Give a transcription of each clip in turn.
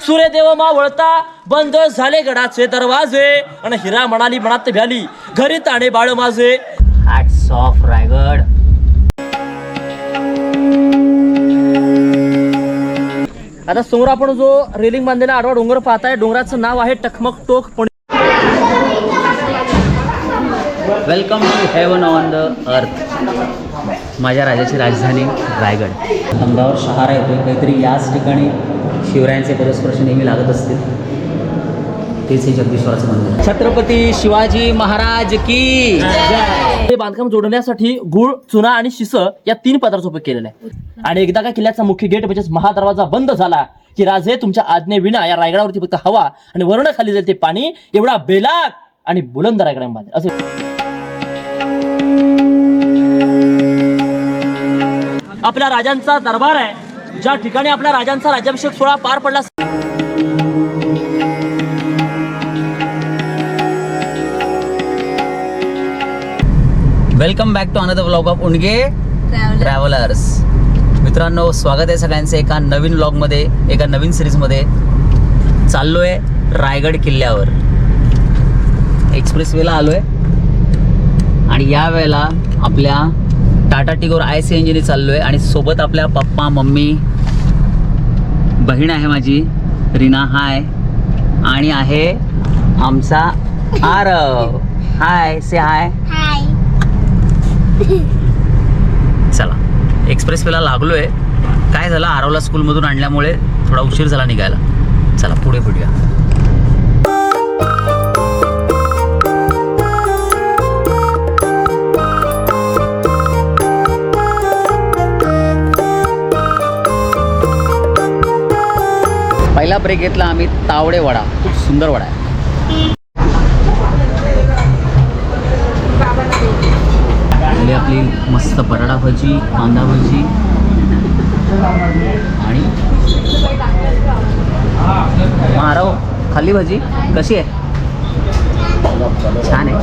सूर्यदेव मावळता बंद झाले गडाचे दरवाजे आणि हिरा म्हणाली मनात भ्याली घरी ताणे बाळ माझे. Hats off Raigad. आता समोर आपण जो रेलिंग बांधलेला आडवा डोंगर पाहताय, डोंगराचं नाव आहे Takmak Tok. Welcome to heaven on the earth. माझ्या राजाची राजधानी रायगड. अंगावर शहारा येतोय काहीतरी. याच ठिकाणी शिवरायांचे पदस्पर्श नेहमी लागत असतील. तेच हे जगदीश्वराचं मंदिर. छत्रपती शिवाजी महाराज की जय. हे बांधकाम जोडण्यासाठी गुळ, चुना आणि शिस या 3 पदार्थांचा उपयोग केलेला आहे. आणि एकदा का किल्ल्याचा मुख्य गेट म्हणजे महादरवाजा बंद झाला की राजे तुमच्या आज्ञेविना या रायगडावरती फक्त हवा आणि वर्ण खाली जाईल ते पाणी एवढा बेलाग आणि बुलंद रायगड बांधेल असे. आपल्या राजांचा दरबार आहे, ज्या ठिकाणी आपल्या राजांचा राज्याभिषेक सोहळा पार पडला. Welcome back to another vlog of Undage travellers. मित्रांनो, स्वागत आहे सगळ्यांचं एका नवीन व्लॉगमध्ये, एका नवीन सिरीजमध्ये. चाललो आहे रायगड किल्ल्यावर. एक्सप्रेसवेला आलो आहे आणि या वेळेला आपल्या टाटा टिगोर IC इंजिनी चाललो आहे आणि सोबत आपल्या पप्पा, मम्मी, बहीण आहे माझी रीना, हाय, आणि आहे आमचा आरव. हाय, से हाय. चला, एक्सप्रेसवेला लागलो आहे. काय झालं, आरवला स्कूलमधून आणल्यामुळे थोडा उशीर झाला निघायला. चला पुढे भेटूया. पहिला ब्रेक घेतला आम्ही तावडे वडा. खूप सुंदर वडा आहे. आपली मस्त बटाटा भजी, कांदा भजी आणि मारव खाली भजी. कशी आहे? छान आहे.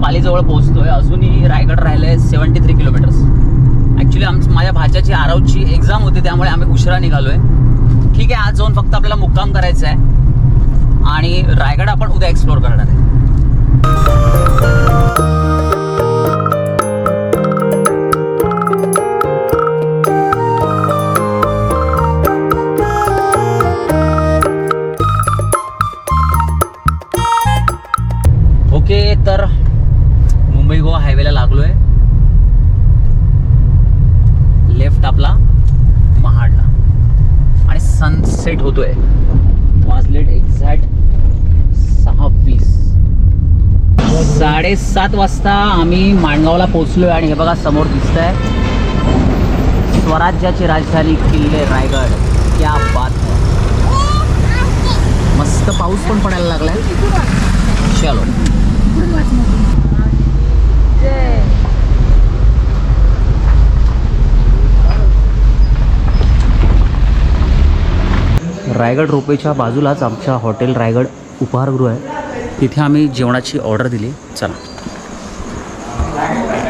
पालीजवळ पोहोचतोय. अजूनही रायगड राहिले 73 किलोमीटर्स. ॲक्च्युली माझ्या भाच्याची आरवची एक्झाम होती, त्यामुळे आम्ही उशिरा निघालोय. ठीक आहे, आज जाऊन फक्त आपल्याला मुक्काम करायचा आहे आणि रायगड आपण उद्या एक्सप्लोर करणार आहे. ओके, तर मुंबई गोवा हायवेला लागलोय. लेफ्ट आपला महाडला आणि सनसेट होतोय. वाजलेट एक्झॅक्ट 6:20. 7:30 वाजता आम्ही माणगावला पोहोचलोय आणि हे बघा समोर दिसत आहे स्वराज्याची राजधानी किल्ले रायगड. क्या बात है. मस्त पाऊस पण पडायला लागलाय. चलो. रायगड रोपवेच्या बाजूलाच आमच्या हॉटेल रायगड उपहारगृह आहे. तिथे आम्ही जेवणाची ऑर्डर दिली. चला,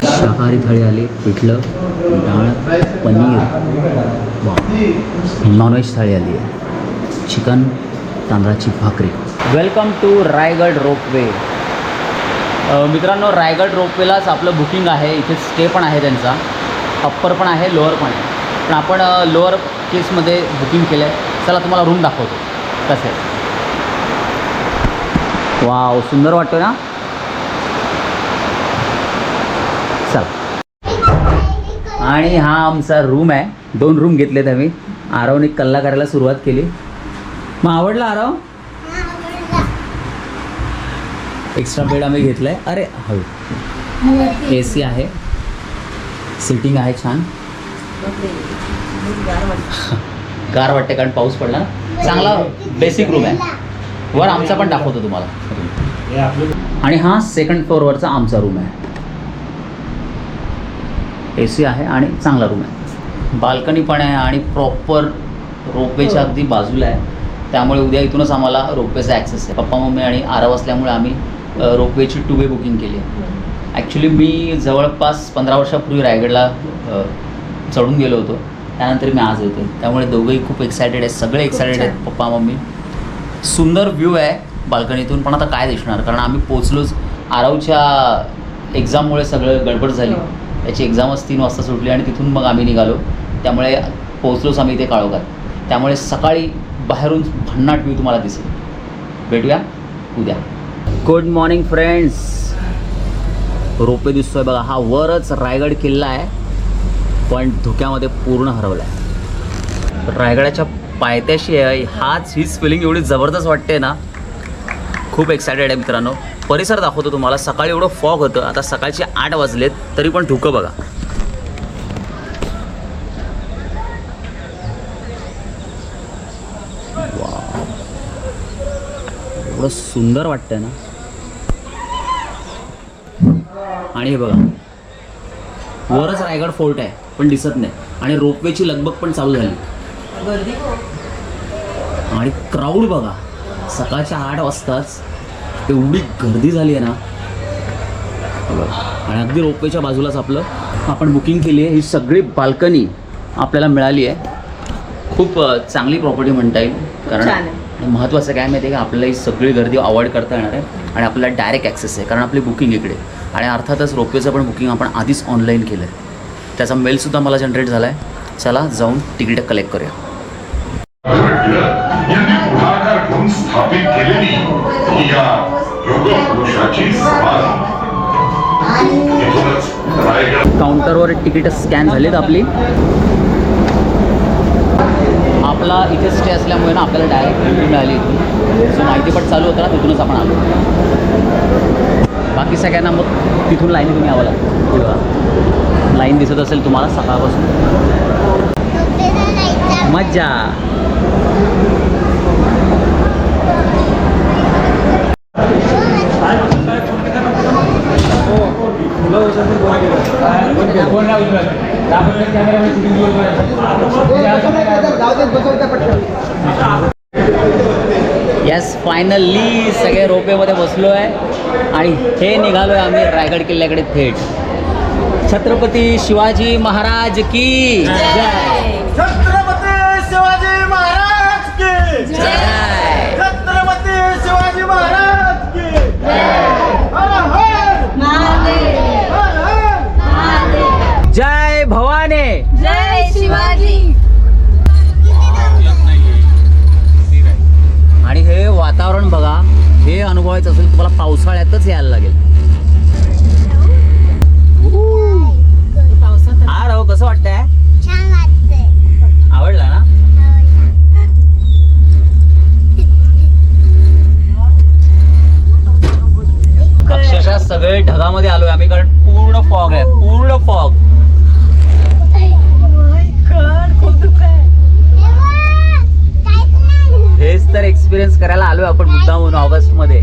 शाकाहारी थाळी आली, पिठलं, डाळ, पनीर. नॉनव्हेज थाळी आली आहे, चिकन, तांदळाची भाकरी. Welcome to Raigad ropeway. मित्रांनो, रायगड रोपवेलाच आपलं बुकिंग आहे. इथे स्टे पण आहे त्यांचा, अप्पर पण आहे, लोअर पण आहे. पण आपण लोअर केसमध्ये बुकिंग केलं आहे. चला तुम्हाला रूम दाखवतो कसं आहे. वाव, सुंदर वाटतो ना. चला, आणि हा आमचा रूम आहे. 2 रूम घेतलेत आम्ही. आरवने कल्ला करायला सुरुवात केली. मग आवडला आरव? एक्स्ट्रा बेड आम्ही घेतलाय. अरे हळू. AC आहे, सिटिंग आहे छान. गार वाटते कारण पाऊस पडला ना. चांगला बेसिक रूम आहे. वर आमचा पण दाखवतो तुम्हाला. आणि हा सेकंड फ्लोअरवरचा आमचा रूम आहे. AC आहे आणि चांगला रूम आहे. बाल्कनी पण आहे आणि प्रॉपर रोपवेच्या अगदी बाजूला आहे. त्यामुळे उद्या इथूनच आम्हाला रोपवेचा ॲक्सेस आहे. पप्पा मम्मी आणि आरव असल्यामुळे आम्ही रोपवेची 2 वे बुकिंग केली आहे. ॲक्च्युली मी जवळपास 15 वर्षापूर्वी रायगडला चढून गेलो होतो. त्यानंतर मी आज येतो. त्यामुळे दोघंही खूप एक्सायटेड आहेत. सगळे एक्सायटेड आहेत, पप्पा मम्मी. सुंदर व्ह्यू आहे बाल्कनीतून. पण आता काय दिसणार, कारण आम्ही पोचलोच. आरवच्या एक्झाममुळे सगळं गडबड झाली. त्याची एक्झामच 3 वाजता सुटली आणि तिथून मग आम्ही निघालो. त्यामुळे पोचलोच आम्ही इथे काळोखात. त्यामुळे सकाळी बाहेरून भन्नाट व्ह्यू तुम्हाला दिसेल. भेटूया उद्या. Good morning friends. रोपवे दिसतोय बघा. हा वरच रायगड किल्ला आहे, पण धुक्यामध्ये पूर्ण हरवला आहे. रायगडाच्या पायथ्याशी आहे. हीच फिलिंग एवढी जबरदस्त वाटते ना. खूप एक्सायटेड आहे मित्रांनो. परिसर दाखवतो तुम्हाला. सकाळी एवढं फॉग होतं. आता सकाळचे 8 वाजलेत तरी पण धुकं बघा. एवढं सुंदर वाटतंय ना. आणि हे बघा, वरच रायगड फोर्ट आहे पण दिसत नाही. आणि रोपवेची लगबग पण चालू झाली. आणि क्राऊड बघा, सकाळच्या 8 वाजताच एवढी गर्दी झाली आहे ना. आणि अगदी रोपवेच्या बाजूलाच आपण बुकिंग केली आहे. ही सगळी बाल्कनी आपल्याला मिळाली आहे. खूप चांगली प्रॉपर्टी म्हणता येईल. कारण महत्त्वाचं काय माहिती आहे का, आपल्याला ही सगळी गर्दी अवॉइड करता येणार आहे. आणि आपल्याला डायरेक्ट ॲक्सेस आहे, कारण आपली बुकिंग इकडे. आणि अर्थातच रोपवेचं पण बुकिंग आपण आधीच ऑनलाईन केलं आहे. त्याचा मेलसुद्धा मला जनरेट झाला आहे. चला जाऊन तिकीट कलेक्ट करूया. स्थापित केलेली ही या योगपुरुषाची समाधी. काउंटरवर तिकीट स्कॅन झालीत आपली. आपला इथे स्टे असल्यामुळे ना आपल्याला डायरेक्ट एंट्री मिळाली इथून. जो माहितीपट चालू होता ना तिथूनच आपण आलो. बाकी सगळ्यांना मग तिथून लाईनीतून यावं लागतं. लाईन दिसत असेल तुम्हाला सकाळपासून. मज्जा. येस, फायनली सगळे रोपेमध्ये बसलो आहे आणि हे निघालो आहे आम्ही रायगड किल्ल्याकडे थेट. छत्रपती शिवाजी महाराज की जय. छत्रपती शिवाजी महाराज की जय. छत्रपती शिवाजी महाराज की हर हर महादेव. हर हर महादेव. जय भवानी. जय शिवाजी. आणि हे वातावरण बघा. हे अनुभवायचं असेल तुम्हाला पावसाळ्यातच यायला लागेल. हा राव, कसं वाटतंय? छान वाटतंय. आवडला ना? अक्षरशः सगळे ढगामध्ये आलोय आम्ही, कारण पूर्ण फॉग आहे. पूर्ण फॉग. हेच तर एक्सपिरियन्स करायला आलोय आपण मुद्दामून ऑगस्ट मध्ये.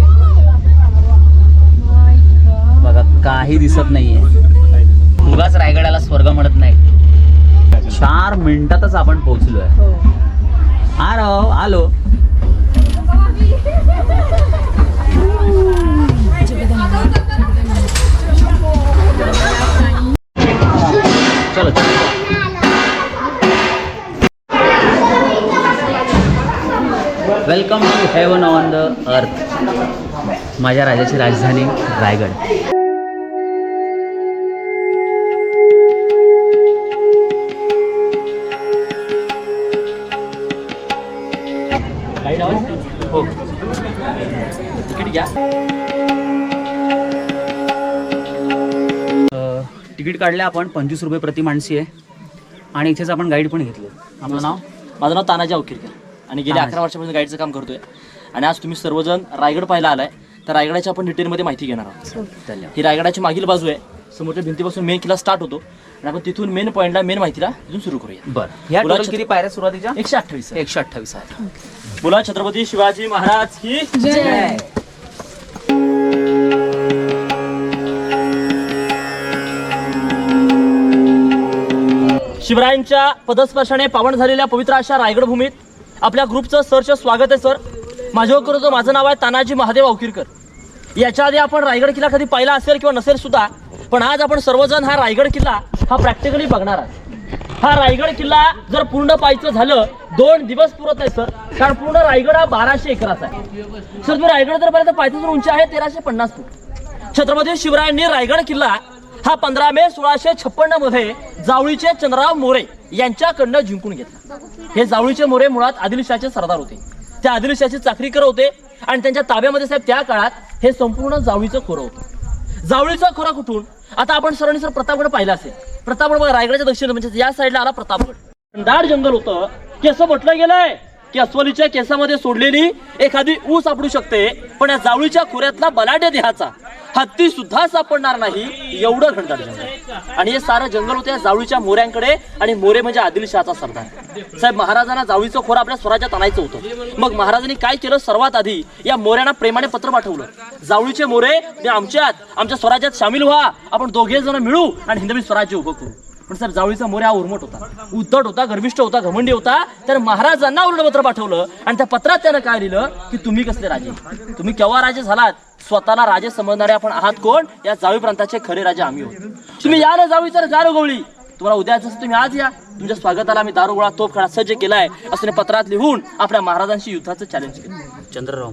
बघा, काही दिसत नाहीये. उगाच रायगडाला स्वर्ग म्हणत नाही. 4 मिनिटातच आपण पोहोचलोय. आलो. चलो. Welcome to heaven on the earth. माझ्या राजाची राजधानी रायगड. हो, तिकीट घ्या. तिकीट काढलं आपण 25 रुपये प्रति माणसी आहे. आणि इथेच आपण गाईड पण घेतलं. आपलं माझं नाव तानाजी अवकिरकर आणि गेल्या 11 वर्षापासून गाईडचं काम करतोय. आणि आज तुम्ही सर्वजण रायगड पाहायला आलाय, तर रायगडाची आपण डिटेलमध्ये माहिती घेणार आहोत. ही रायगडाची मागील बाजू आहे. समोरच्या भिंतीपासून मेन किल्ला स्टार्ट होतो आणि आपण तिथून मेन पॉईंटला मेन माहितीला तिथून सुरू करूया. बरं ह्या बोला total किती पायऱ्या सुरुवातीच्या? 128. 128 आहेत. बोला छत्रपती शिवाजी महाराज की जय. शिवरायांच्या पदस्पर्शाने पावन झालेल्या पवित्र अशा रायगड भूमीत आपल्या ग्रुपचं सरचं स्वागत आहे. सर माझ्यावर माझं नाव आहे तानाजी महादेव अवकिरकर. याच्या आधी आपण रायगड किल्ला कधी पाहिला असेल किंवा नसेल सुद्धा, पण आज आपण सर्वजण हा रायगड किल्ला हा प्रॅक्टिकली बघणार आहे. हा रायगड किल्ला जर पूर्ण पाहायचं झालं 2 दिवस पुरत नाही सर, कारण पूर्ण रायगड हा 1200 एकराचा आहे. सर तुम्ही रायगड जर पाहिलं तर पायथ्याची उंची आहे 1350 फूट. छत्रपती शिवरायांनी रायगड किल्ला हा 15 मे 1656 मध्ये जावळीचे चंद्रराव मोरे यांच्याकडनं जिंकून घेतला. हे जावळीचे मोरे मुळात आदिलशाहचे सरदार होते. त्या आदिलशाहची चाकरी करत होते आणि त्यांच्या ताब्यामध्ये साहेब त्या काळात हे संपूर्ण जावळीचं खोरं होतं. जावळीचं खोरं कुठून? आता आपण सरांनी सर प्रतापगड पाहिला असेल. प्रतापगड बघा रायगडच्या दक्षिण म्हणजे या साईडला आला प्रतापगड. दाट जंगल होतं की असं म्हटलं गेलंय की अस्वलीच्या केसामध्ये सोडलेली एखादी ऊस सापडू शकते, पण या जावळीच्या खोऱ्यातला बलाढ्य देहाचा हत्ती सुद्धा सापडणार नाही एवढं घनदाट जंगल. आणि हे सारं जंगल होतं या जावळीच्या मोऱ्यांकडे, आणि मोरे म्हणजे आदिलशहाचा सरदार. साहेब महाराजांना जावळीचं खोरं आपल्या स्वराज्यात आणायचं होतं. मग महाराजांनी काय केलं? सर्वात आधी या मोऱ्यांना प्रेमाने पत्र पाठवलं, जावळीचे मोरे ते आमच्या स्वराज्यात सामील व्हा, आपण दोघे जण मिळू आणि हिंदवी स्वराज्य उभं करू. पण साहेब जावळीचा मोरे हा उर्मट होता, उद्धट होता, गर्विष्ठ होता, घमंडी होता. तर महाराजांना उलट पत्र पाठवलं आणि त्या पत्रात त्यानं काय लिहिलं की तुम्ही कसले राजे, तुम्ही केव्हा राजे झालात? स्वतःला राजे समजणारे आपण आहात कोण? या जावळी प्रांताचे खरे राजे आम्ही होतो. तुम्ही या ना जावळी तर दारुगोळी, तुम्हाला उद्याच तुम्ही आज या, तुमच्या स्वागताला आम्ही दारुगोळा तोफखाना सज्ज केलाय असं पत्रात लिहून आपल्या महाराजांशी युद्धाचं चॅलेंज केलं. चंद्रराव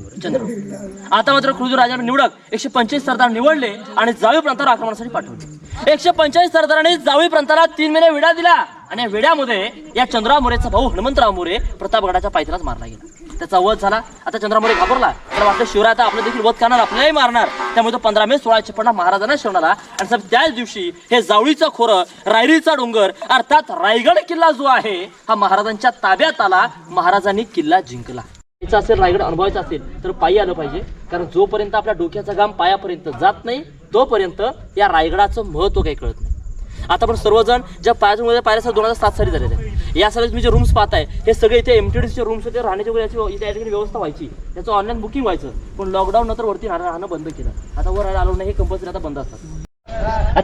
आता मात्र खुर्जू राजा निवडक 125 सरदार निवडले आणि जावळी प्रांतावर आक्रमणासाठी पाठवले. 145 सरदारांनी जावळी प्रांताला 3 महिने वेढा दिला आणि या वेड्यामध्ये या चंद्रराव मोरेचा भाऊ हनुमंतराव मोरे प्रतापगडाच्या पायथ्यालाच मारला गेला. त्याचा वध झाला. आता चंद्रराव मोरे घाबरला, त्याला वाटलं शिवराय आता आपलं देखील वध करणार, आपल्यालाही मारणार. त्यामुळे तो 15 मे 1656 महाराजांना शिवणारा आणि साहेब त्याच दिवशी हे जावळीचं खोरं, रायरीचा डोंगर अर्थात रायगड किल्ला जो आहे हा महाराजांच्या ताब्यात आला. महाराजांनी किल्ला जिंकला. याचा असेल रायगड अनुभवायचा असेल तर पायी आलं पाहिजे, कारण जोपर्यंत आपल्या डोक्याचा घाम पायापर्यंत जात नाही तोपर्यंत या रायगडाचं महत्व काही कळत नाही. आता आपण सर्वजण ज्या पायऱ्या 2007 साली झालेल्या आहेत. या साली तुम्ही जे रूम्स पाहताय हे सगळे इथे एमटीडीसीचे रूम्स होते, राहण्याची इथे या ठिकाणी व्यवस्था व्हायची, त्याचं ऑनलाईन बुकिंग व्हायचं. पण लॉकडाऊन नंतर वरती राहणं बंद केलं. आता वर राहायला आलो नाही, हे कंपल्सरी आता बंद असतात.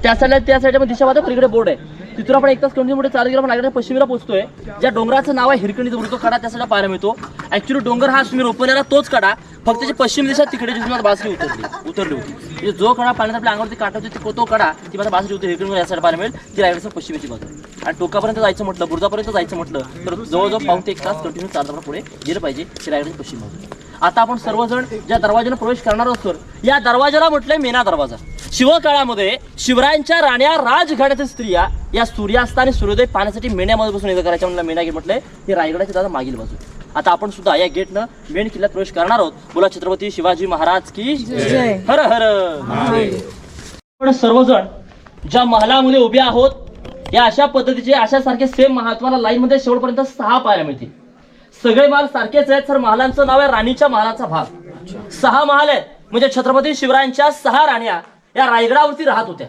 त्या साईडला दिशा पलीकडे बोर्ड आहे, तिथून आपण 1 तास कंटिन्यू चालत गेलो. आपण रायगडच्या पश्चिमेला पोहोचतोय. ज्या डोंगराचं नाव आहे हिरकणीचा उडतो कडा, त्या साईडला पाहायला मिळतो. ऍक्च्युली डोंगर हा तुम्ही रोपलेला तोच कडा, फक्त त्याची पश्चिम दिशा तिकडे जिथे माझी बासरी उतरली होती. म्हणजे जो कडा पाण्यात आपल्या अंगावरती काटा होती तो कडा ती माझ्या बासरी होती. हिरकणी या साईड पाहायला मिळेल, ती रायगडच्या पश्चिमेची बाजू. आणि टोकापर्यंत जायचं म्हटलं, बुर्जापर्यंत जायचं म्हटलं तर जवळजवळ पाऊण ते 1 तास कंटिन्यू चालत पुढे गेलं पाहिजे. ती रायगडची पश्चिम बाजू. आता आपण सर्वजण ज्या दरवाजाने प्रवेश करणार असतो या दरवाजाला म्हटलंय मेना दरवाजा. शिवकाळामध्ये शिवरायांच्या राण्या राजघाटातील स्त्रिया या सूर्यास्त आणि सूर्योदय पाहण्यासाठी मेण्यामध्ये बसून येतं करायच्या म्हणलं मेना गेट म्हटलंय. ही रायगडाची दादा मागील बाजू. आता आपण सुद्धा या गेटनं मेन किल्ल्यात प्रवेश करणार आहोत. बोला छत्रपती शिवाजी महाराज की जय. हर हर. आपण सर्वजण ज्या महालामध्ये उभे आहोत या अशा पद्धतीचे अशासारखे सेम महात्माला लाईन मध्ये शेवटपर्यंत 6 पायऱ्या मिळतील. सगळे महाल सारखेच आहेत सर. महालांचं नाव आहे राणीच्या महालाचा भाग. 6 महाल आहेत म्हणजे छत्रपती शिवरायांच्या 6 राण्या या रायगडावरती राहत होत्या.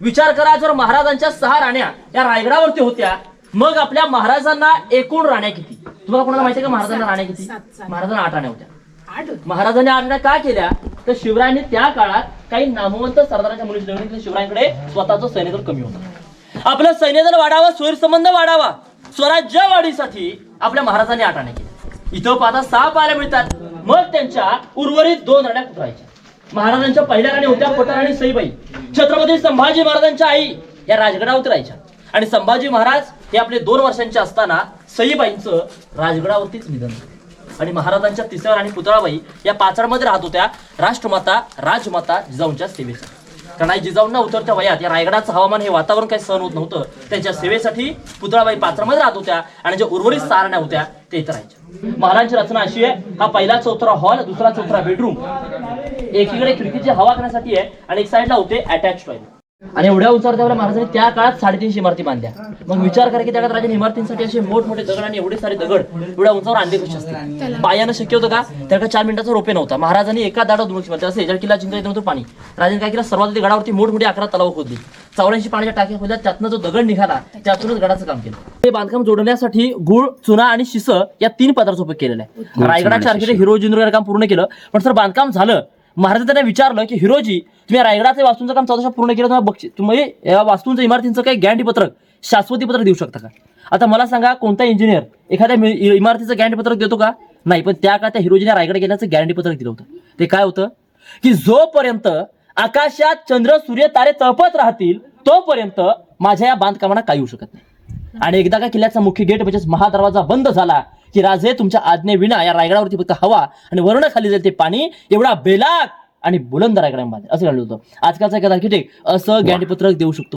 विचार करा, जर महाराजांच्या 6 राण्या या रायगडावरती होत्या मग आपल्या महाराजांना एकूण राण्या किती? तुम्हाला कोणाला माहिती आहे का महाराजांना राण्या किती? महाराजांना 8 राण्या होत्या. महाराजांनी 8 राण्या का केल्या? तर शिवरायांनी त्या काळात काही नामवंत सरदारांच्या मुलीची लग्न केली. शिवरायांकडे स्वतःचं सैन्यदल कमी होतं. आपलं सैन्यदल वाढावं, स्वैरसंबंध वाढावा, स्वराज्य वाढीसाठी आपल्या महाराजांनी 8 राण्या केल्या. इथं पाहता 6 पायऱ्या मिळतात. मग त्यांच्या उर्वरित 2 राण्या कुठे राहायच्या? महाराजांच्या पहिल्या राणी होत्या पठार आणि सईबाई. छत्रपती संभाजी महाराजांच्या आई या राजगडावरती राहायच्या आणि संभाजी महाराज हे आपले 2 वर्षांचे असताना सईबाईंचं राजगडावरतीच निधन झालं. आणि महाराजांच्या 3ऱ्या राणी पुतळाबाई या पाचाडमध्ये राहत होत्या राष्ट्रमाता राजमाता जिजाऊंच्या सेवेसाठी. कारण आई जिजाऊंना उतरत्या वयात या रायगडाचं हवामान हे वातावरण काही सहन होत नव्हतं. त्यांच्या सेवेसाठी पुतळाबाई पात्रामध्ये राहत होत्या आणि ज्या उर्वरित 6 राण्या होत्या ते इथं राहायच्या. महालांची रचना अशी आहे, हा पहिला 4थरा हॉल, दुसरा 4थरा बेडरूम, एकीकडे खिडकीची हवा करण्यासाठी आहे आणि एक साईडला होते अटॅच टॉयलेट. आणि एवढ्या उंचावर त्यावेळेला महाराजांनी त्या काळात 350 इमारती बांधल्या. मग विचार करा की त्या काळात राजाने इमारतींसाठी असे मोठमोठे दगड आणि एवढे सारे दगड एवढ्या उंचावर आणले कसे असतील? पायानं शक्य होतं का? त्याकडे 4 मिनिटाचा रोपे नव्हता. महाराजांनी एका दाडावर 2 किंवा असं याच्या किल्ला जिंकायचं नव्हतं पाणी. राजाने काय केलं? सर्वात आधी गडावरती मोठमोठी 11 तलाव खोदली, 84 पाण्याच्या टाक्या खोदल्या, त्यातनं जो दगड निघाला त्यातूनच गडाचं काम केलं. हे बांधकाम जोडण्यासाठी गुळ, चुना आणि शिसं या 3 पदार्थाचा उपयोग केलेला आहे. रायगडाच्या आर्किटेक्ट हिरोजींनी काम पूर्ण केलं, पण सर बांधकाम झालं. महाराज त्यांना विचारलं की हिरोजी, तुम्ही रायगडाचे वास्तूंचं काम 14 पूर्ण केलं, तुम्ही या वास्तूंचं इमारतींचं काही गॅरंटी पत्रक, शाश्वती पत्रक देऊ शकता का? आता मला सांगा, कोणता इंजिनियर एखाद्या इमारतीचं गॅरंटी पत्रक देतो का? नाही. पण त्या काळात त्या हिरोजीने रायगड गेल्याचं गॅरंटी पत्रक दिलं होतं. ते काय होतं की जोपर्यंत आकाशात चंद्र, सूर्य, तारे तळपत राहतील तोपर्यंत माझ्या या बांधकामांना काही होऊ शकत नाही. आणि एकदा का किल्ल्याचा मुख्य गेट म्हणजेच महादरवाजा बंद झाला की राजे तुमच्या आज्ञेविना या रायगडावरती फक्त हवा आणि वर्ण खाली जाईल ते पाणी एवढा बेलाक आणि बुलंद रायगड बांधेल असं घडलं होतं. आजकालचा एखादा आर्किटेक्ट असं गॅरंटी पत्रक देऊ शकतो.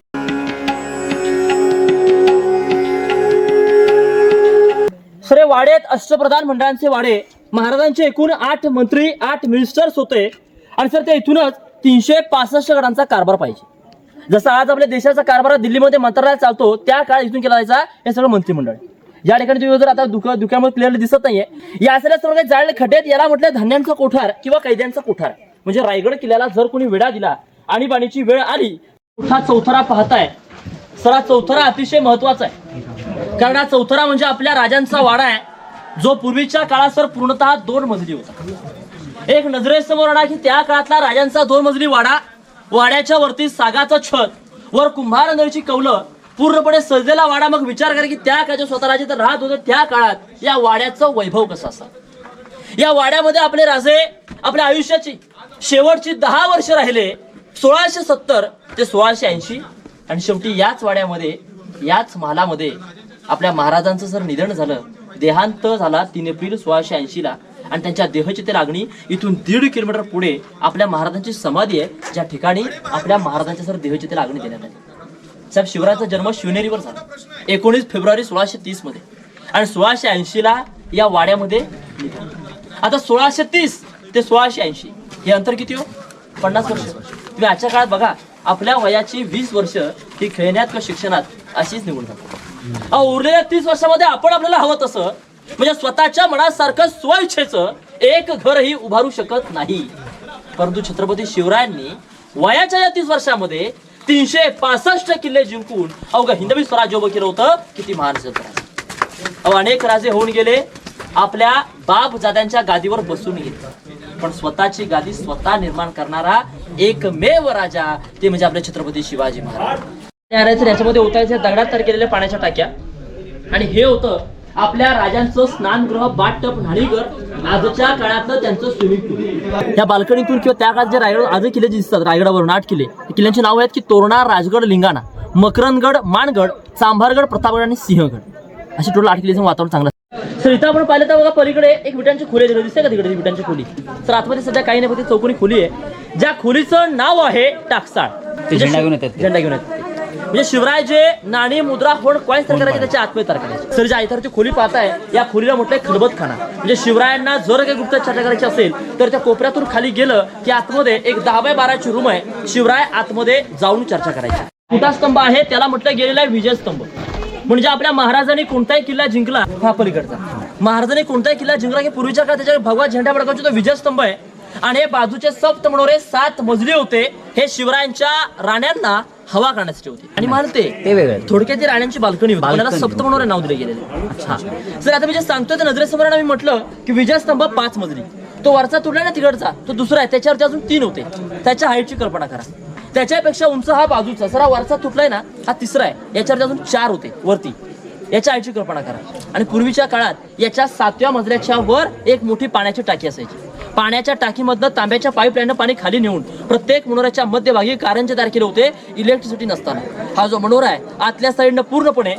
सरे वाड्यात अष्टप्रधान मंडळांचे वाडे, महाराजांचे एकूण 8 मंत्री, 8 मिनिस्टर्स होते. आणि सर त्या इथूनच 365 गडांचा कारभार पाहिजे. जसं आज आपल्या देशाचा कारभार दिल्लीमध्ये मंत्रालयात चालतो, त्या काळात इथून केला जायचा हे सगळं मंत्रिमंडळ. या ठिकाणी तुम्ही जर आता दुकानामध्ये क्लिअरली दिसत नाहीये, या सगळ्या सर्व जाळले खड्ड्यात याला म्हटलं धान्यांचा कोठार किंवा कैद्यांचा कोठार. म्हणजे रायगड किल्ल्याला जर कोणी वेढा दिला, आणीबाणीची वेळ आली, हा चौथरा पाहताय. सर हा चौथरा अतिशय महत्वाचा आहे, कारण हा चौथरा म्हणजे आपल्या राजांचा वाडा आहे, जो पूर्वीच्या काळात सर पूर्णतः 2 मजली होता. एक नजरेसमोर आला की त्या काळातला राजांचा 2 मजली वाडा, वाड्याच्या वरती सागाचं छत, वर कुंभार नळीची कौलं, पूर्णपणे सजलेला वाडा. मग विचार करा की त्या काळात स्वतः राजे तर राहत होते, त्या काळात या वाड्याचं वैभव कसं असा. या वाड्यामध्ये आपले राजे आपल्या आयुष्याची शेवटची 10 वर्ष राहिले, 1670 ते 1680. आणि शेवटी याच वाड्यामध्ये, याच महालामध्ये आपल्या महाराजांचं जर निधन झालं, देहांत झाला 3 एप्रिल 1680 ला. आणि त्यांच्या देहचिते लागणी इथून 1.5 किलोमीटर पुढे आपल्या महाराजांची समाधी आहे, ज्या ठिकाणी आपल्या महाराजांच्या सर देहचिते लागणी देण्यात आली. साहेब, शिवरायांचा जन्म शिवनेरीवर झाला 19 फेब्रुवारी 1630 मध्ये, आणि 1680 ला या वाड्यामध्ये निधन. आता 1630 ते 1680 हे अंतर किती हो? 50 वर्ष. तुम्ही आजच्या काळात बघा, आपल्या वयाची 20 वर्ष ही खेळण्यात किंवा शिक्षणात अशीच निघून जातात. उरलेल्या 30 वर्षामध्ये आपण आपल्याला हवं तसं म्हणजे स्वतःच्या मनासारखं स्वइच्छेचं एक घरही उभारू शकत नाही. परंतु छत्रपती शिवरायांनी वयाच्या या 30 वर्षामध्ये 365 किल्ले जिंकून अवघं हिंदवी स्वराज्य उभं केलं होतं. किती महान राजे. अनेक राजे होऊन गेले, आपल्या बाप जाद्यांच्या गादीवर बसून गेले, पण स्वतःची गादी स्वतः निर्माण करणारा एकमेव राजा ते म्हणजे आपले छत्रपती शिवाजी महाराज. याच्यामध्ये ओतायचे दगडात तयार केलेल्या पाण्याच्या टाक्या, आणि हे होतं आपल्या राजांचं स्नानगृह, बाथटब, न्हाणीघर, आजच्या काळातलं त्यांचं स्विमिंग पूल. या बाल्कनीतून किंवा त्या काळात जे रायगड आज किल्ले दिसतात, रायगडावरून 8 किल्ले, किल्ल्यांची नाव आहेत की तोरणा, राजगड, लिंगाणा, मकरंदगड, माणगड, चांभारगड, प्रतापगड आणि सिंहगड. अशी टोटल 8 किल्ल्याचं वातावरण चांगलं. सर इथं आपण पाहिलं तर बघा, पलीकडे एक विटांची खोली दिसते का तिकडे? विटांची खोली. तर आतमध्ये सध्या काही नाही, फक्त चौकोनी खोली आहे, ज्या खोलीचं नाव आहे टाकसाळ. झेंडा घेऊन येतात, झेंडा घेऊन येतात. म्हणजे शिवराय जे नाणी, मुद्रा, होड, कॉईन्स तयार करायचे त्याच्या आतमध्ये तयार करायचे. सर ज्या इथं खोली पाहताय, या खोलीला म्हटलंय खलबतखाना. म्हणजे शिवरायांना जर काही गुप्त चर्चा करायची असेल तर त्या कोपऱ्यातून खाली गेलं की आतमध्ये एक 10 बाय 12ची रूम आहे. शिवराय आतमध्ये जाऊन चर्चा करायची. मोठा स्तंभ आहे, त्याला म्हटलं गेलेला आहे विजयस्तंभ. म्हणजे आपल्या महाराजांनी कोणताही किल्ला जिंकला, हा पलीकडचा महाराजांनी कोणताही किल्ला जिंकला की पूर्वीच्या काळात त्याच्यावर भगवा झेंडा फडकावचा तो विजयस्तंभ आहे. आणि हे बाजूचे सप्त मनोरे 7 मजली होते. हे शिवरायांच्या राण्यांना हवा करण्यासाठी होते. आणि मला ते वेगळे थोडक्यात राण्यांची बाल्कनी होती, त्याला सप्त मनोरे नाव दिले गेलेले. अच्छा सर, आता मी जे सांगतोय ते नजरेसमोर मी म्हटलं की विजयस्तंभ 5 मजली, तो वरचा तुटला ना तिकडचा, तो दुसरा आहे, त्याच्यावरती अजून 3 होते. त्याच्या हाईटची कल्पना करा. त्याच्यापेक्षा उंच हा बाजूचा, सर हा वरचा तुटलाय ना, हा तिसरा आहे, याच्यावरती अजून 4 होते वरती. याच्या हाईटची कल्पना करा. आणि पूर्वीच्या काळात याच्या 7व्या मजल्याच्या वर एक मोठी पाण्याची टाकी असायची. पाण्याच्या टाकीमधनं तांब्याच्या पाईपलाईननं पाणी खाली नेऊन प्रत्येक मनोऱ्याच्या मध्यभागी कारंजे तयार केले होते, इलेक्ट्रिसिटी नसताना. हा जो मनोरा आहे आतल्या साईडनं पूर्णपणे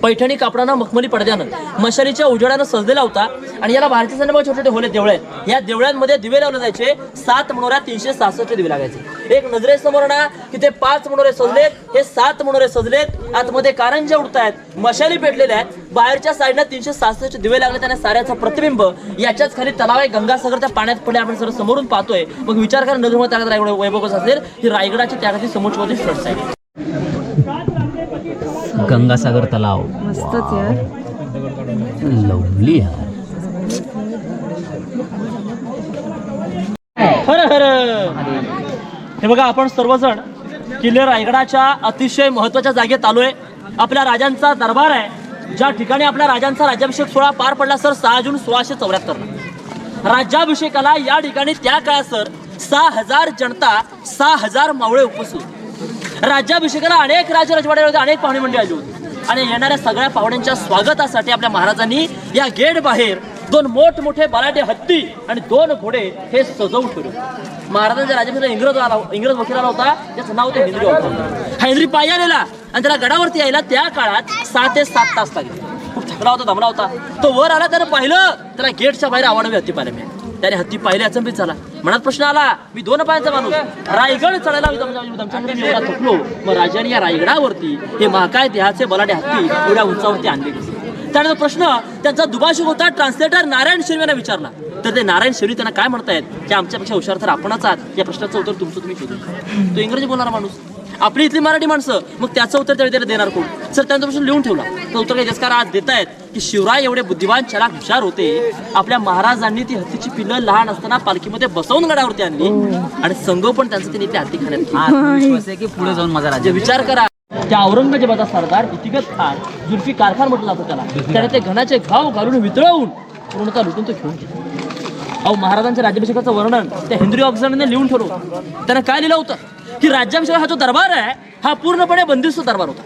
पैठणी कापडानं मखमली पडद्यानं मशालीच्या उजेडानं सजलेला होता आणि याला बाहेरच्या साईडला छोटे छोटे होले देवळे आहेत. या देवळ्यांमध्ये दिवे लावले जायचे. 7 मनोऱ्या 366 दिवे लागायचे. एक नजरेसमोर ना की ते 5 मनोरे सजलेत, हे 7 मनोरे सजलेत, आतमध्ये कारंज्या उडतायत, मशाली पेटलेल्या आहेत, बाहेरच्या साईडला 366 दिवे लागले आणि साऱ्याचं प्रतिबिंब याच्याच खाली तलाव आहे. गंगासागर त्या पाण्यात पडले आपण सर्व समोरून पाहतोय. मग विचार करा नजरेमध्ये त्याला रायगड वैभव कसं असेल. ही रायगडाची त्यासाठी समोरची फ्रंट साईड. गंगासागर तलाव मस्तच यार. लवली यार. हर हर. हे बघा आपण सर्वजण किल्ले रायगडाच्या अतिशय महत्वाच्या जागेत आलोय. आपल्या राजांचा दरबार आहे, ज्या ठिकाणी आपल्या राजांचा राज्याभिषेक सोहळा पार पडला सर 6 जून 1674. राज्याभिषेकाला या ठिकाणी त्या काळात सर 6000 जनता, 6000 मावळे उपस्थित. राज्याभिषेकाला अनेक राजवाडे होते, अनेक पाहुणे मंडळी आली होती आणि येणाऱ्या सगळ्या पाहुण्यांच्या स्वागतासाठी आपल्या महाराजांनी या गेट बाहेर 2 मोठमोठे बलाढ्य हत्ती आणि 2 घोडे हे सजवून ठेवले. महाराजांच्या राज्याभिषेकाला इंग्रज वकील आला होता, त्याचं नाव होतं हेनरी ऑफ. हेनरी पायी आलेला आणि त्याला गडावरती यायला त्या काळात 6 ते 7 तास लागले. खूप थकला होता, दमला होता. तो वर आला, त्यानं पाहिलं, त्याला गेटच्या बाहेर आवाडवे हत्ती पाहिलं मिळाले. त्याने हत्ती पाहिले, अचंबित झाला. मनात प्रश्न आला, मी 2 पायांचा माणूस रायगड चढायला एवढा थकलो, मग राजाने या रायगडावरती हे महाकाय देहाचे बलाढ्य हत्ती एवढ्या उंचावरती आणले कसे? त्यानंतर प्रश्न त्यांचा दुभाषिक होता, ट्रान्सलेटर नारायण शिर्वे यांना विचारला. तर ते नारायण शिर्वे त्यांना काय म्हणतायत की आमच्यापेक्षा हुशार तर आपणच आहात, या प्रश्नाचं उत्तर तुमचं तुम्ही शोधू. तो इंग्रजी बोलणारा माणूस, आपली इथली मराठी माणसं, मग त्याचं उत्तर त्याला देणार कोण? सर त्यांचा प्रश्न लिहून ठेवला. तर उत्तर काही देशकार आज देत आहेत की शिवराय एवढे बुद्धिवान चलाक हुशार होते, आपल्या महाराजांनी ती हत्तीची पिल्लं लहान असताना पालखीमध्ये बसवून गडावरती आणली आणि संगोपन त्यांचं त्यांनी इथल्या हत्ती खाण्यात विश्वास आहे की पुढे जाऊन माझा राज्य. विचार करा, त्या औरंगजेबाचा सरदार इतिगत खान, जुल्फिकार खान म्हटलं जातं त्याला, त्याने ते घणाचे घाव घालून वितळवून पूर्णतः लुटून तो घेऊन गेला. अहो महाराजांच्या राज्याभिषेकाचं वर्णन त्या हेनरी ऑक्सफर्डने लिहून ठेवलं. त्यानं काय लिहिलं होतं की राज्याभिषेक हा जो दरबार आहे हा पूर्णपणे बंदिस्त दरबार होता.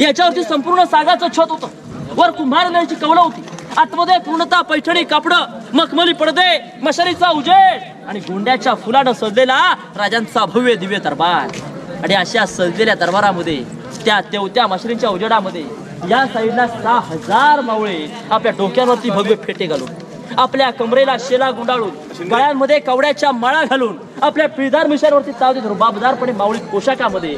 याच्यावरती संपूर्ण सागाचं छत होतं, वर कुंभारलेची कवलं होती, आतमध्ये पूर्णतः पैठणी कापडं, मखमली पडदे, मशालीचा उजेड आणि गोंड्याच्या फुलानं सजलेला राजांचा भव्य दिव्य दरबार. आणि अशा सजलेल्या दरबारामध्ये त्या तेवत्या मशालीच्या उजेडामध्ये या साईडला 6000 मावळे आपल्या डोक्यांवरती भव्य फेटे घालून, आपल्या कमरेला शेला गुंडाळून, गळ्यांमध्ये कवड्याच्या माळा घालून, आपल्या पिळदार मिशांवरती चावतीत रुबाबदारपणे मावळी पोशाखामध्ये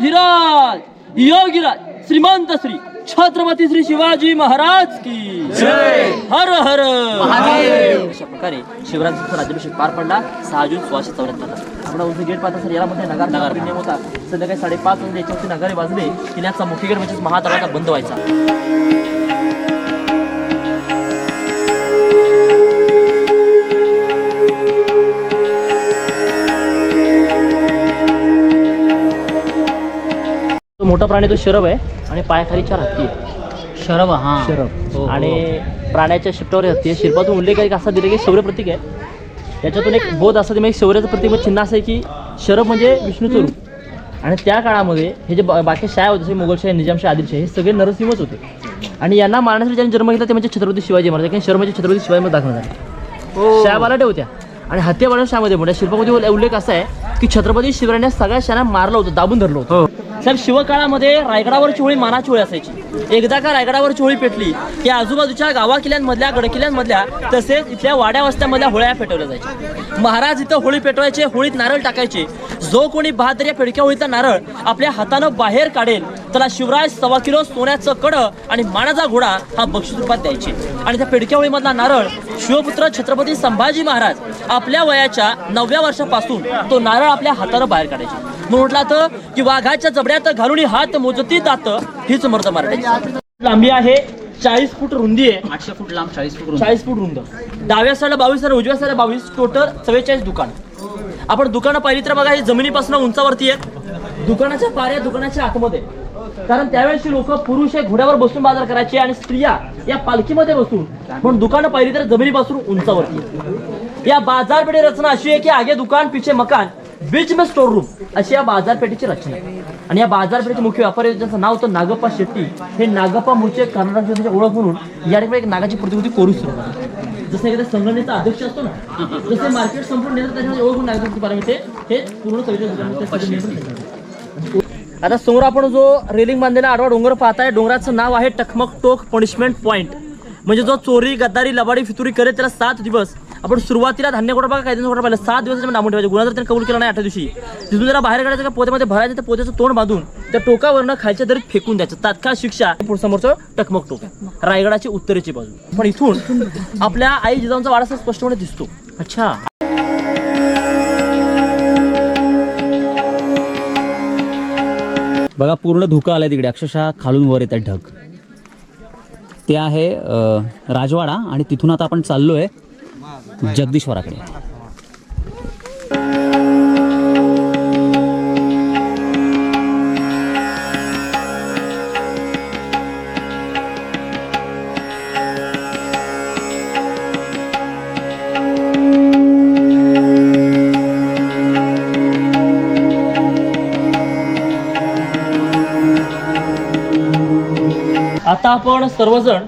धीराज योगीराज श्रीमंत श्री छत्रपती श्री शिवाजी महाराज की जय. हर हर महादेव. अशा प्रकारे शिवरायांचा राज्याभिषेक पार पडला 6 जून 1674. आपण उजवे गेट पाहता सर, याला मध्ये नगर नियम होता. संध्याकाळी 5:30 वाजता याच्यावरती नगारे वाजले किल्ल्याचा मुख्य गेट म्हणजे महादरवाजा बंद व्हायचा. मोठा प्राणी तो शरभ आहे आणि पायाखाली 4 हत्ती आहेत. शरभ. हा शरभ. आणि प्राण्याच्या शिपटावर हत्ती आहे. शिल्पातून उल्लेख एक असा दिला की शौर्य प्रतीक आहे. याच्यातून एक बोध असं ते शौर्याचं प्रतीक चिन्ह असं आहे की शरभ म्हणजे विष्णूचं रूप. आणि त्या काळामध्ये हे जे बाकी शाया होते, जसे मोगलशाही, निजामशाही, आदिलशाही, हे सगळे नरसिंहच होते. आणि यांना मारण्यासाठी ज्यांनी जन्म घेतला ते म्हणजे छत्रपती शिवाजी महाराज. कारण शरभ म्हणजे छत्रपती शिवाजीमध्ये दाखल झाले. शाया बलाढ्य होत्या आणि हत्या बलाढ्य शामध्ये मोठ्या शिल्पामध्ये उल्लेख असा आहे की छत्रपती शिवरायांनी सगळ्या शाळा मारलं होतं, दाबून धरलं होतं. साहेब शिवकाळामध्ये रायगडावरची होळी मानाची होळी असायची. एकदा का रायगडावरची होळी पेटली की आजूबाजूच्या गावा किल्ल्यांमधल्या, गडकिल्ल्यांमधल्या, तसेच इथल्या वाड्या वस्त्यामधल्या होळ्या पेटवल्या जायच्या. महाराज इथं होळी पेटवायचे, होळीत नारळ टाकायचे. जो कोणी बहादर या पेडक्या होळीचा नारळ आपल्या हातानं बाहेर काढेल त्याला शिवराय 1.25 किलो सोन्याचं कडं आणि मानाचा घोडा हा बक्षीस रूपात द्यायचे. आणि त्या पेडक्या होळीमधला नारळ शिवपुत्र छत्रपती संभाजी महाराज आपल्या वयाच्या 9व्या वर्षापासून तो नारळ आपल्या हातानं बाहेर काढायचे. म्हटला तर की वाघाच्या जबड्यात घालून हात मोजती जात हीच मर्द मराठी. लांबी आहे 40 फूट, रुंदी आहे 800 फूट लांब, 40 फूट रुंद. 40 फूट रुंद. डाव्या साईडला 22 आणि उजव्या साईडला 22, टोटल 44 दुकान. आपण दुकानं पाहिली तर बघा, ही जमिनीपासून उंचावरती आहेत. दुकानाच्या पाऱ्या दुकानाच्या आतमध्ये, कारण त्यावेळेची लोक पुरुष हे घोड्यावर बसून बाजार करायचे आणि स्त्रिया या पालखीमध्ये बसून, म्हणून दुकानं पाहिली तर जमिनीपासून उंचावरती. या बाजारपेठी रचना अशी आहे की आगे दुकान, पिछे मकान, बीच में स्टोर रूम, अशी या बाजारपेठेची रचना. आणि या बाजारपेठेचे मुख्य व्यापारी ज्यांचं नाव होतं नागप्पा शेट्टी. हे नागप्पा मूळचे कर्नाटक ओळख म्हणून या ठिकाणी एक नागाची प्रतिकृती कोरू सुरू करतात. जसं एखाद्या संघटनेचा अध्यक्ष असतो ना, जसे मार्केट संपूर्ण नेतात त्याच्यामध्ये ओळख म्हणून नागाची पाहिजे. हे पूर्ण आता समोर आपण जो रेलिंग बांधलेला आडवा डोंगर पाहताय, डोंगराचं नाव आहे टकमक टोक पनिशमेंट पॉईंट. म्हणजे जो चोरी गद्दारी लबाडी फितुरी करेल त्याला 7 दिवस. आपण सुरुवातीला धान्य कोटा बघा कायद्याचा कोटा पाहिलं 7 दिवस डांबून ठेवायचे. गुन्हा जर त्याने कबूल केला नाही 8 दिवशी तिथून जरा बाहेर काढायचं का पोत्यामध्ये भरायचं, त्या पोत्याचं तोंड बांधून त्या टोकावरनं खालच्या दरीत फेकून द्यायचं. तात्काळ शिक्षा. समोरचं टकमक टोक आहे, रायगडाची उत्तरेची बाजू. पण इथून आपल्या आई जिजाऊंचा वाडा स्पष्टपणे दिसतो. अच्छा, बघा पूर्ण धुकं आलाय तिकडे, अक्षरशः खालून वर येतात ढग. ते आहे राजवाडा आणि तिथून आता आपण चाललोय जगदीश्वराकडे. आता आपण सर्वजण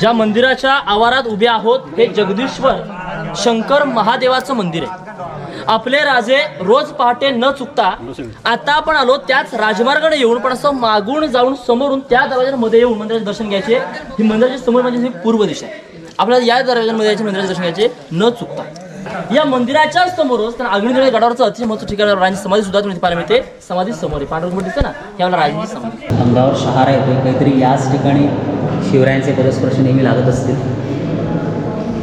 ज्या मंदिराच्या आवारात उभे आहोत हे जगदीश्वर शंकर महादेवाचं मंदिर आहे. आपले राजे रोज पहाटे न चुकता आता आपण आलो त्याच राजमार्गाने येऊन पण असं मागून जाऊन समोरून त्या दरवाजामध्ये येऊन मंदिराचे दर्शन घ्यायचे. ही मंदिराच्या समोर म्हणजे ही पूर्व दिशा आहे. आपल्याला या दरवाजामध्ये यायचे, मंदिराचे दर्शन घ्यायचे न चुकता. या मंदिराच्या समोरच तर अग्निदेव गडावरचं अतिशय महत्त्वाचं ठिकाण राजांची समाधी सुद्धा तुम्ही पाहायला मिळते. समाधी समोर पांढरपूर दिसते ना, याला राजांची समाधी. अंगावर शहारा येतोय काहीतरी. याच ठिकाणी शिवरायांचे पदस्पर्श नेहमी लागत असतील.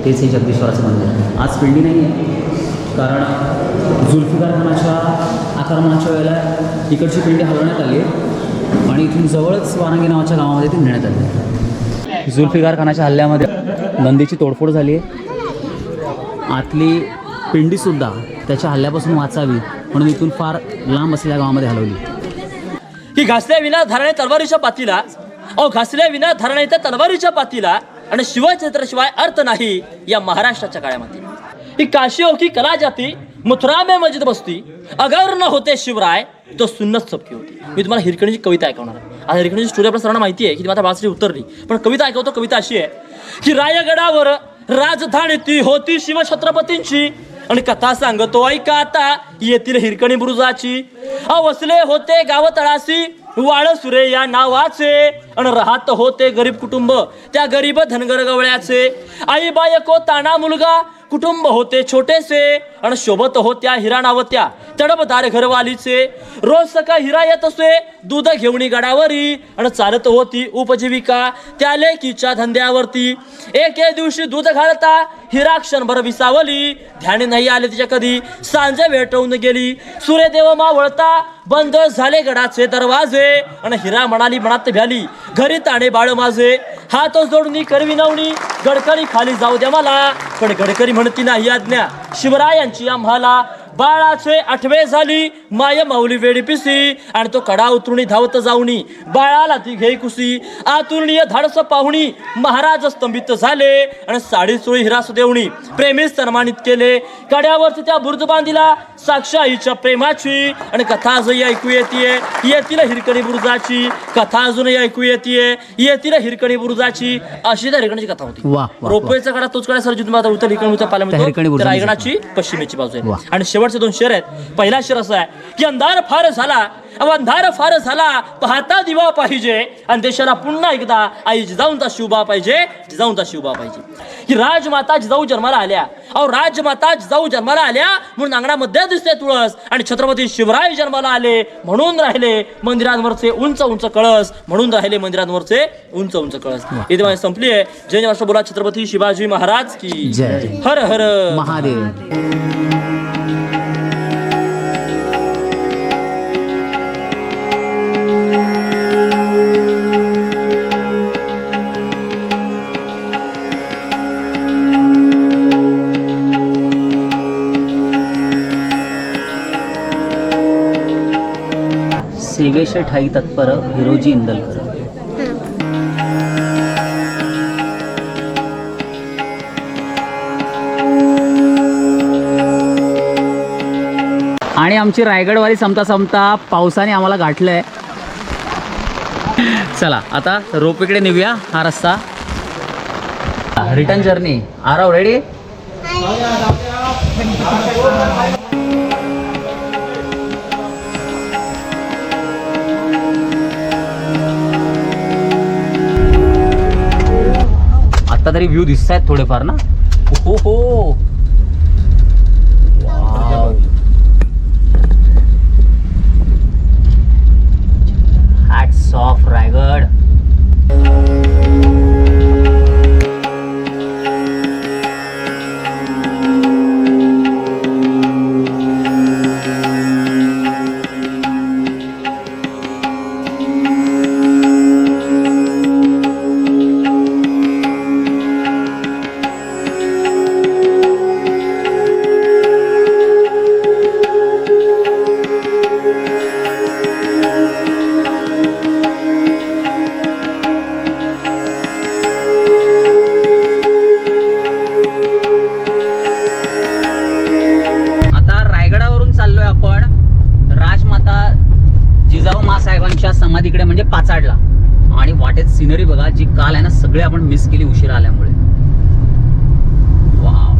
तेच हे जगदीश्वराचं मंदिर. आज पिंडी नाही आहे कारण जुल्फिकार खानाच्या आक्रमणाच्या वेळेला इकडची पिंडी हलवण्यात आली आहे आणि इथून जवळच वारांगी नावाच्या गावामध्ये ती नेण्यात आली. जुल्फिकार खानाच्या हल्ल्यामध्ये नंदीची तोडफोड झाली आहे. आतली पिंडीसुद्धा त्याच्या हल्ल्यापासून वाचावी म्हणून इथून फार लांब असलेल्या गावामध्ये हलवली. की घासल्या विना धरणे तलवारीच्या पातीला, अहो घासल्या विना धरणे त्या तलवारीच्या पातीला आणि शिवचरित्राशिवाय अर्थ नाही या महाराष्ट्राच्या काळामध्ये. ही काशी हो की कला जाती मथुरा में मस्जिद बसती, अगर न होते शिवराय तो सुन्नत सबकी होती. मी तुम्हाला हिरकणीची कविता ऐकवणार आहे. आता हिरकणीची स्टोरी आपल्या सर्वांना माहिती आहे की ती आता वाचली उतरली, पण कविता ऐकवतो. कविता अशी आहे की रायगडावर राजधानी ती होती शिवछत्रपतींची आणि कथा सांगतो ऐका आता येथील हिरकणी बुरुजाची. वसले होते गाव तळाशी वाळसुरे या नावाचे आणि राहत होते गरीब कुटुंब त्या गरीब धनगर गवळ्याचे. आई बायको ताना मुलगा कुटुंब होते छोटेसे आणि शोभत होत्या हिरा नावत्या तडपदार घरवालीचे. रोज सकाळ हिरा येत असे दूध घेऊन गडावरी आणि चालत होती उपजीविका त्या लेकीच्या धंद्यावरती. एके दिवशी दूध घालता हिरा क्षणभर विसावली, ध्यान नाही आले तिच्या कधी सांज भेटवून गेली. सूर्यदेव मावळता बंद झाले गडाचे दरवाजे आणि हिरा म्हणाली मनात भ्याली घरी ताणे बाळ माझे. हात जोडून करवी नवणी गडकरी खाली जाऊ द्या मला, पण गडकरी म्हणती नाही आज्ञा शिवरायांची आम्हाला. बाळाचे 8वे झाली माय माऊली वेडी पिसी आणि तो कडा उतरुणी धावत जाऊनी बाळाला ती घे कुसी. आतुरणीय धाडस पाहुणी महाराज स्तंभित झाले आणि साडी चोळी हिरा सुदेवणी प्रेमी सन्मानित केले. कड्यावरती त्या बुर्ज बांधिला साक्ष आईच्या प्रेमाची आणि कथा अजूनही ऐकू येते येतील हिरकणी बुरुजाची. कथा अजूनही ऐकू येते येतील हिरकणी बुरुजाची. अशी त्या हिरकणीची कथा होती. वा, वा, रोपवेचा कडा तोच कडा सरजित माता उत्तर हिरकणीचा पाला मिळतो. रायगडाची पश्चिमेची बाजू आहे. आणि शेवटचे 2 शेर आहेत. पहिला शेर असा आहे की अंधार फार झाला अंधार फार झाला पाहता दिवा पाहिजे आणि देशाला पुन्हा एकदा आई जिजाऊंचा शिवबा पाहिजे जिजाऊंचा शिवबा पाहिजे. की राजमाता जिजाऊ जन्माला आल्या. अहो राजमाता जिजाऊ जन्माला आल्या म्हणून अंगणामध्ये दिसते तुळस आणि छत्रपती शिवराय जन्माला आले म्हणून राहिले मंदिरांवरचे उंच उंच कळस म्हणून राहिले मंदिरांवरचे उंच उंच कळस. इथे माझी संपली आहे. जय महाराष्ट्र बोला छत्रपती शिवाजी महाराज की जय. हर हर महादेव. सेवेश ठाई तत्पर हिरोजी इंदलकर. आणि आमची रायगडवारी संपता संपता पावसाने आम्हाला गाठलंय. चला आता रोपवेकडे निघूया. हा रस्ता रिटर्न जर्नी. आराव रेडी. आता तरी व्ह्यू दिसत आहेत थोडेफार ना. हो हो हॅट्स ऑफ रायगड. समाधीकडे म्हणजे पाचाडला. आणि वाटेत सिनरी बघा जी काल आहे ना सगळे आपण मिस केली उशिरा आल्यामुळे. Wow.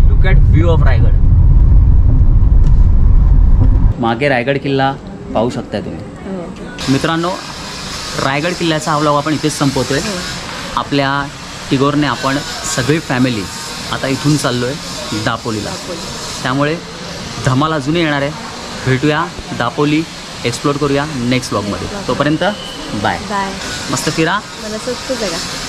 Look at view of Raigad. मागे रायगड किल्ला पाहू शकताय तुम्ही. मित्रांनो, रायगड किल्ल्याचा हा व्लॉग आपण इथेच संपवतोय. आपल्या टिगोरने आपण सगळी फॅमिली आता इथून चाललो आहे दापोलीला. त्यामुळे धमाल अजूनही येणार आहे. भेटूया दापोली, एक्सप्लोर करूया नेक्स्ट व्लॉगमध्ये. तोपर्यंत बाय. बाय. मस्त फिरा. मला स्वस्त जगा.